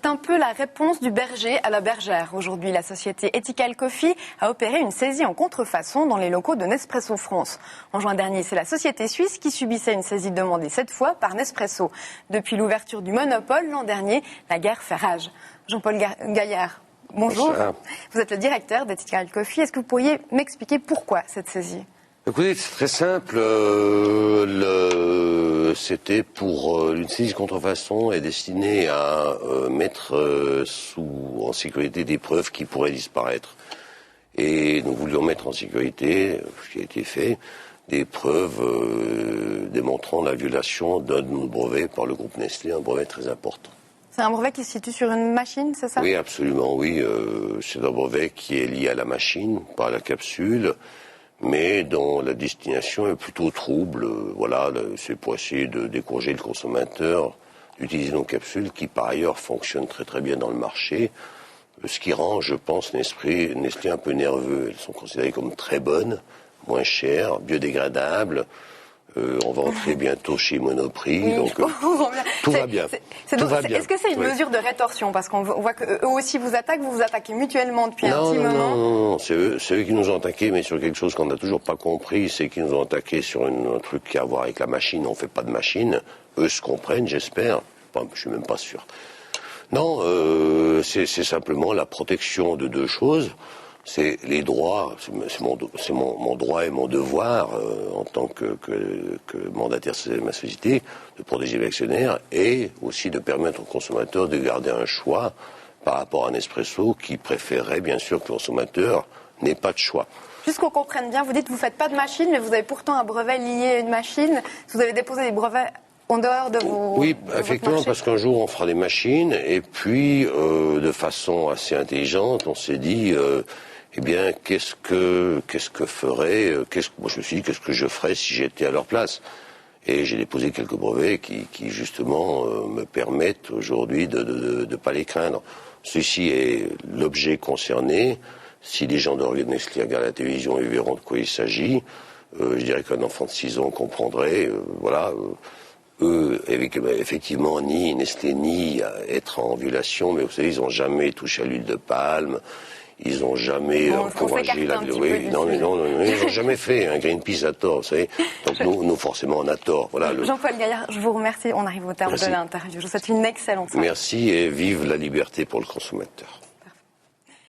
C'est un peu la réponse du berger à la bergère. Aujourd'hui, la société Ethical Coffee a opéré une saisie en contrefaçon dans les locaux de Nespresso France. En juin dernier, c'est la société suisse qui subissait une saisie demandée cette fois par Nespresso. Depuis l'ouverture du monopole l'an dernier, la guerre fait rage. Jean-Paul Gaillard, bonjour. Bonsoir. Vous êtes le directeur d'Ethical Coffee. Est-ce que vous pourriez m'expliquer pourquoi cette saisie ? Écoutez, c'est très simple. C'était pour une saisie contrefaçon est destinée à mettre en sécurité des preuves qui pourraient disparaître. Et nous voulions mettre en sécurité, ce qui a été fait, des preuves démontrant la violation d'un de nos brevets par le groupe Nestlé, un brevet très important. C'est un brevet qui se situe sur une machine, c'est ça ? Oui, absolument, oui. C'est un brevet qui est lié à la machine, pas à la capsule, mais dont la destination est plutôt trouble. Voilà, c'est pour essayer de décourager le consommateur d'utiliser nos capsules qui, par ailleurs, fonctionnent très très bien dans le marché, ce qui rend, je pense, Nestlé un peu nerveux. Elles sont considérées comme très bonnes, moins chères, biodégradables. On va entrer bientôt chez Monoprix, oui, donc tout va bien. Est-ce que c'est une mesure de rétorsion ? Parce qu'on voit qu'eux aussi vous attaquent, vous vous attaquez mutuellement depuis un petit moment. Non, c'est eux qui nous ont attaqués, mais sur quelque chose qu'on n'a toujours pas compris, c'est qu'ils nous ont attaqués sur un truc qui a à voir avec la machine. On ne fait pas de machine. Eux se comprennent, j'espère. Enfin, je suis même pas sûr. Non, c'est simplement la protection de deux choses. C'est les droits, c'est mon droit et mon devoir en tant que mandataire de ma société de protéger les actionnaires et aussi de permettre aux consommateurs de garder un choix par rapport à un Nespresso qui préférerait bien sûr que le consommateur n'ait pas de choix. Juste qu'on comprenne bien, vous dites que vous ne faites pas de machine, mais vous avez pourtant un brevet lié à une machine. Vous avez déposé des brevets en dehors de vos... Oui, effectivement, parce qu'un jour on fera des machines et puis de façon assez intelligente, on s'est dit... eh bien, qu'est-ce que moi je me suis dit, qu'est-ce que je ferais si j'étais à leur place? Et j'ai déposé quelques brevets qui justement me permettent aujourd'hui de pas les craindre. Ceci est l'objet concerné. Si les gens de Nestlé regardent la télévision et verront de quoi il s'agit, je dirais qu'un enfant de 6 ans comprendrait, eux, effectivement, ni Nestlé, ni être en violation, mais vous savez, ils n'ont jamais touché à l'huile de palme. Ils n'ont jamais encouragé la... Oui, non, ils n'ont jamais fait. Greenpeace a tort, vous savez. Donc nous, forcément, on a tort. Voilà, Jean-Paul Gaillard, je vous remercie. On arrive au terme de l'interview. Je vous souhaite une excellente soirée. Merci et vive la liberté pour le consommateur.